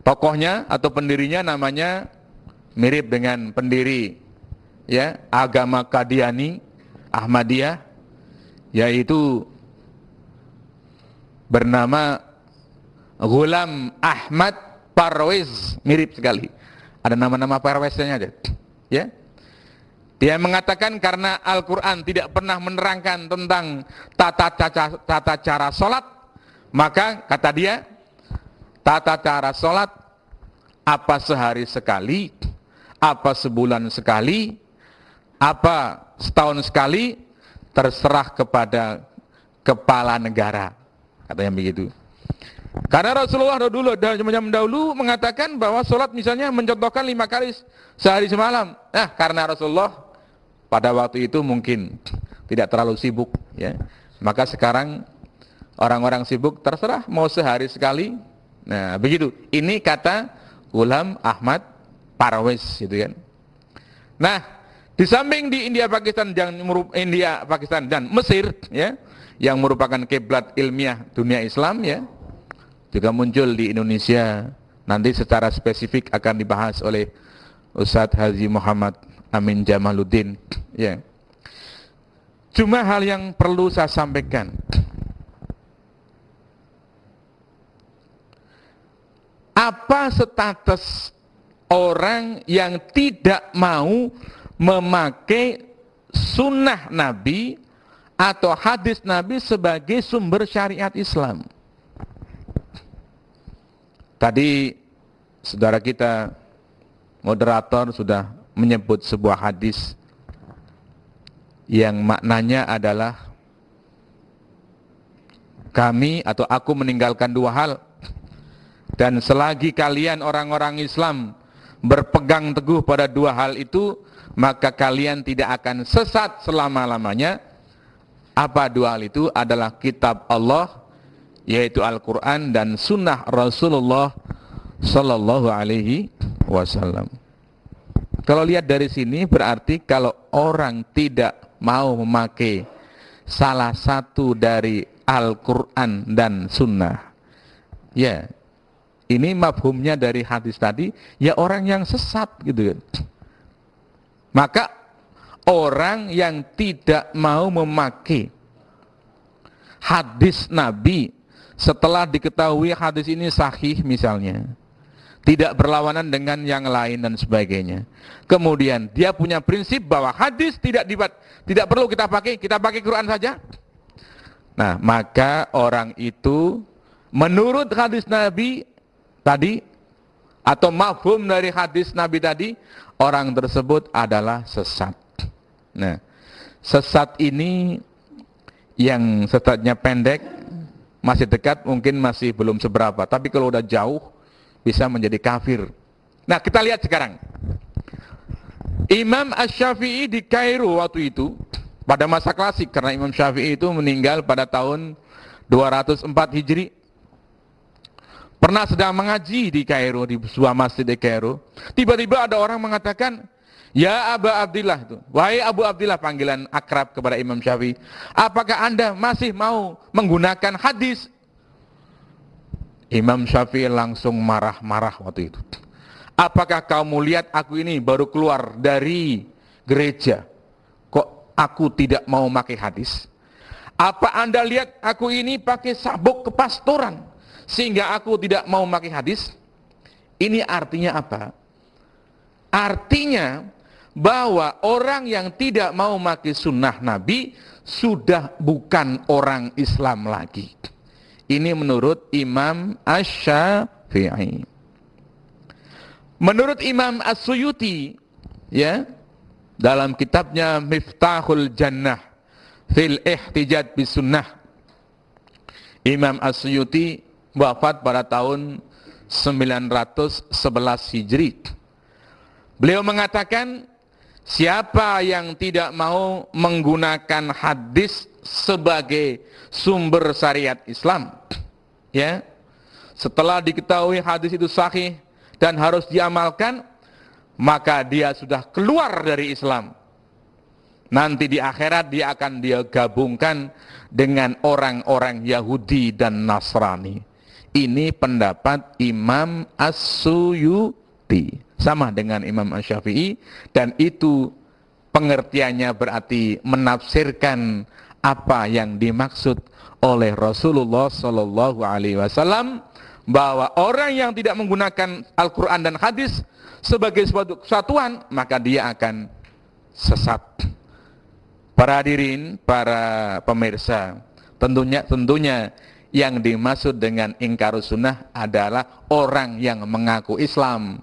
Tokohnya atau pendirinya namanya mirip dengan pendiri ya agama Qadiani Ahmadiyah, yaitu bernama Ghulam Ahmad Parwez. Mirip sekali, ada nama-nama Parweznya aja ya. Dia mengatakan karena Al-Quran tidak pernah menerangkan tentang tata cara sholat, maka kata dia, tata cara sholat apa sehari sekali, apa sebulan sekali, apa setahun sekali, terserah kepada kepala negara, katanya begitu. Karena Rasulullah dahulu mengatakan bahwa sholat misalnya mencontohkan 5 kali sehari semalam. Nah, karena Rasulullah pada waktu itu mungkin tidak terlalu sibuk ya, maka sekarang orang-orang sibuk terserah mau sehari sekali. Nah begitu, ini kata Ghulam Ahmad Parwez gitu kan. Nah di samping di India Pakistan dan Mesir ya, yang merupakan kiblat ilmiah dunia Islam ya, juga muncul di Indonesia. Nanti secara spesifik akan dibahas oleh Ustadz Haji Muhammad Amin Jamaluddin ya. Cuma hal yang perlu saya sampaikan, apa status orang yang tidak mau memakai sunnah Nabi atau hadis Nabi sebagai sumber syariat Islam? Tadi saudara kita moderator sudah menyebut sebuah hadis yang maknanya adalah kami atau aku meninggalkan 2 hal, dan selagi kalian orang-orang Islam berpegang teguh pada 2 hal itu, maka kalian tidak akan sesat selama-lamanya. Apa 2 hal itu? Adalah kitab Allah, yaitu Al-Quran, dan sunnah Rasulullah Sallallahu Alaihi Wasallam. Kalau lihat dari sini berarti kalau orang tidak mau memakai salah satu dari Al-Quran dan sunnah, ya ini mafhumnya dari hadis tadi, ya orang yang sesat gitu kan. Maka orang yang tidak mau memakai hadis Nabi setelah diketahui hadis ini sahih misalnya, tidak berlawanan dengan yang lain dan sebagainya, kemudian dia punya prinsip bahwa hadis tidak perlu kita pakai Quran saja. Nah, maka orang itu menurut hadis Nabi tadi atau mafhum dari hadis Nabi tadi, orang tersebut adalah sesat. Nah, sesat ini yang sesatnya pendek, masih dekat mungkin masih belum seberapa, tapi kalau udah jauh bisa menjadi kafir. Nah, kita lihat sekarang. Imam Asy-Syafi'i di Kairo waktu itu, pada masa klasik, karena Imam Syafi'i itu meninggal pada tahun 204 Hijri. Pernah sedang mengaji di Kairo, di sebuah masjid di Kairo. Tiba-tiba ada orang mengatakan, ya Aba Abdillah, itu, wahai Abu Abdillah, panggilan akrab kepada Imam Syafi'i, apakah Anda masih mau menggunakan hadis? Imam Syafi'i langsung marah-marah waktu itu. Apakah kamu lihat aku ini baru keluar dari gereja, kok aku tidak mau pakai hadis? Apa Anda lihat aku ini pakai sabuk kepastoran sehingga aku tidak mau pakai hadis? Ini artinya apa? Artinya bahwa orang yang tidak mau pakai sunnah Nabi sudah bukan orang Islam lagi. Ini menurut Imam Asy-Syafi'i. Menurut Imam As-Suyuti ya, dalam kitabnya Miftahul Jannah fil Ihtijaj bis Sunnah, Imam As-Suyuti wafat pada tahun 911 Hijri. Beliau mengatakan, siapa yang tidak mau menggunakan hadis sebagai sumber syariat Islam, ya, setelah diketahui hadis itu sahih dan harus diamalkan, maka dia sudah keluar dari Islam. Nanti di akhirat dia akan gabungkan dengan orang-orang Yahudi dan Nasrani. ini pendapat Imam As-Suyuti, sama dengan Imam Asy-Syafi'i, dan itu pengertiannya berarti menafsirkan apa yang dimaksud oleh Rasulullah Shallallahu Alaihi Wasallam, bahwa orang yang tidak menggunakan Al-Quran dan hadis sebagai suatu kesatuan, maka dia akan sesat. Para hadirin, para pemirsa, tentunya yang dimaksud dengan ingkarus sunnah adalah orang yang mengaku Islam,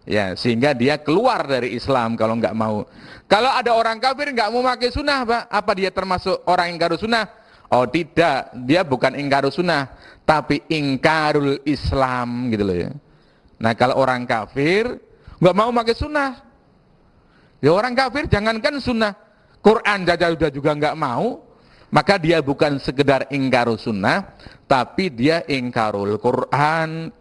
ya, sehingga dia keluar dari Islam kalau nggak mau. Kalau ada orang kafir nggak mau pakai sunnah, Pak, apa dia termasuk orang ingkarus sunnah? Oh tidak, dia bukan ingkarus sunnah, tapi ingkarul Islam, gitu loh ya. Nah, kalau orang kafir nggak mau pakai sunnah, ya orang kafir jangankan sunnah, Quran saja juga nggak mau, maka dia bukan sekedar ingkarus sunnah, tapi dia ingkarul Quran,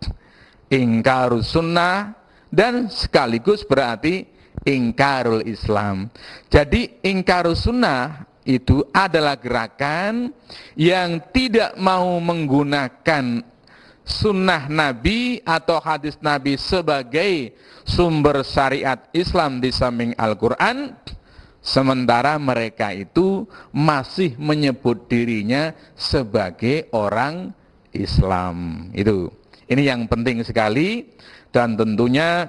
ingkarus sunnah, dan sekaligus berarti ingkarul Islam. Jadi ingkarus sunnah itu adalah gerakan yang tidak mau menggunakan sunnah Nabi atau hadis Nabi sebagai sumber syariat Islam di samping Al-Quran, sementara mereka itu masih menyebut dirinya sebagai orang Islam. Ini yang penting sekali, dan tentunya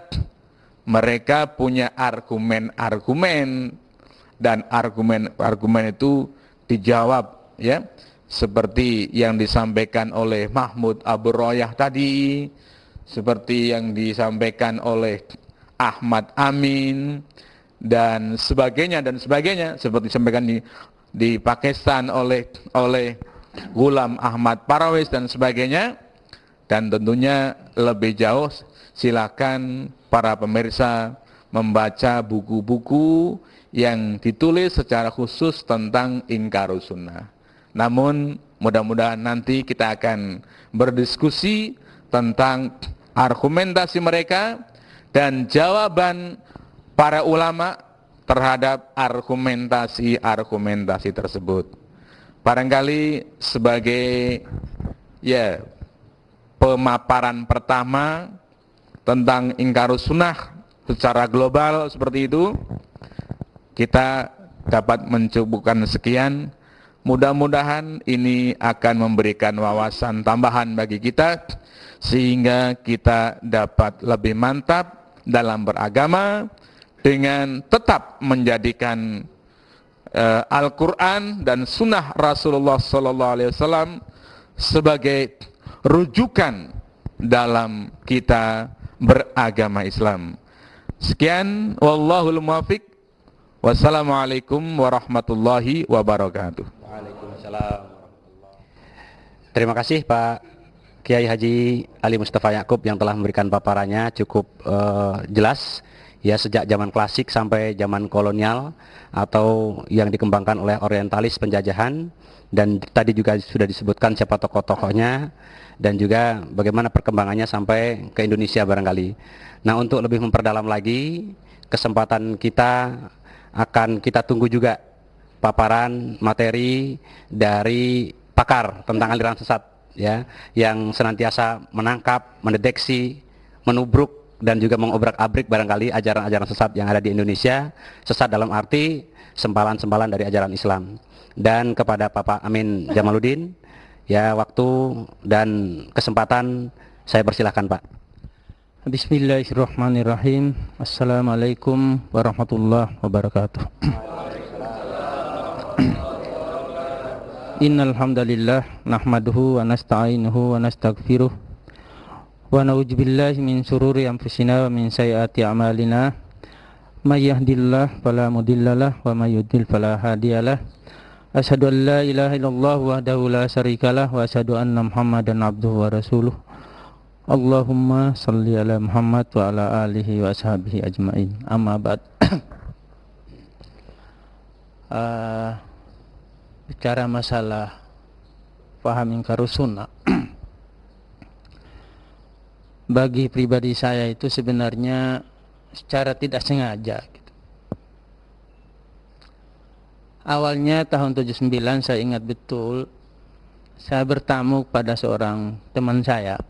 mereka punya argumen-argumen, dan argumen-argumen itu dijawab, ya, seperti yang disampaikan oleh Mahmud Abu Royah tadi, seperti yang disampaikan oleh Ahmad Amin, dan sebagainya, seperti disampaikan di Pakistan oleh Ghulam Ahmad Parvez dan sebagainya. Dan tentunya lebih jauh silakan para pemirsa membaca buku-buku yang ditulis secara khusus tentang ingkarus sunnah. Namun mudah-mudahan nanti kita akan berdiskusi tentang argumentasi mereka dan jawaban para ulama terhadap argumentasi tersebut. Barangkali sebagai pemaparan pertama tentang ingkarus sunnah secara global seperti itu, kita dapat mencukupkan sekian. Mudah-mudahan ini akan memberikan wawasan tambahan bagi kita, sehingga kita dapat lebih mantap dalam beragama dengan tetap menjadikan Al-Quran dan Sunnah Rasulullah SAW sebagai rujukan dalam kita beragama Islam. Sekian, wallahul muwaffiq. Wassalamualaikum warahmatullahi wabarakatuh. Waalaikumsalam. Terima kasih Pak Kiai Haji Ali Mustafa Yakub yang telah memberikan paparannya cukup jelas, ya, sejak zaman klasik sampai zaman kolonial atau yang dikembangkan oleh orientalis penjajahan, dan tadi juga sudah disebutkan siapa tokoh-tokohnya dan juga bagaimana perkembangannya sampai ke Indonesia barangkali. Nah, untuk lebih memperdalam lagi kesempatan kita, akan kita tunggu juga paparan materi dari pakar tentang aliran sesat, ya, yang senantiasa menangkap, mendeteksi, menubruk dan juga mengobrak-abrik barangkali ajaran-ajaran sesat yang ada di Indonesia. Sesat dalam arti sempalan-sempalan dari ajaran Islam. Dan kepada Bapak Amin Jamaluddin, ya, waktu dan kesempatan saya persilahkan, Pak. Bismillahirrahmanirrahim. Assalamualaikum warahmatullahi wabarakatuh. Innal hamdalillah nahmaduhu wa nasta'inuhu wa nastaghfiruh wa na'udzubillahi min shururi anfusina wa min sayyiati a'malina. May yahdihillahu fala mudhillalah wa may yudhlil fala hadiyalah. Asyhadu an la ilaha illallah wahdahu la syarikalah wa asyhadu anna Muhammadan abduhu wa rasuluh. Allahumma salli ala Muhammad wa ala alihi wa ashabihi ajmain. Amma ba'd. Bicara masalah paham ingkarus sunnah, bagi pribadi saya itu sebenarnya secara tidak sengaja gitu. Awalnya tahun 79 saya ingat betul, saya bertamu pada seorang teman saya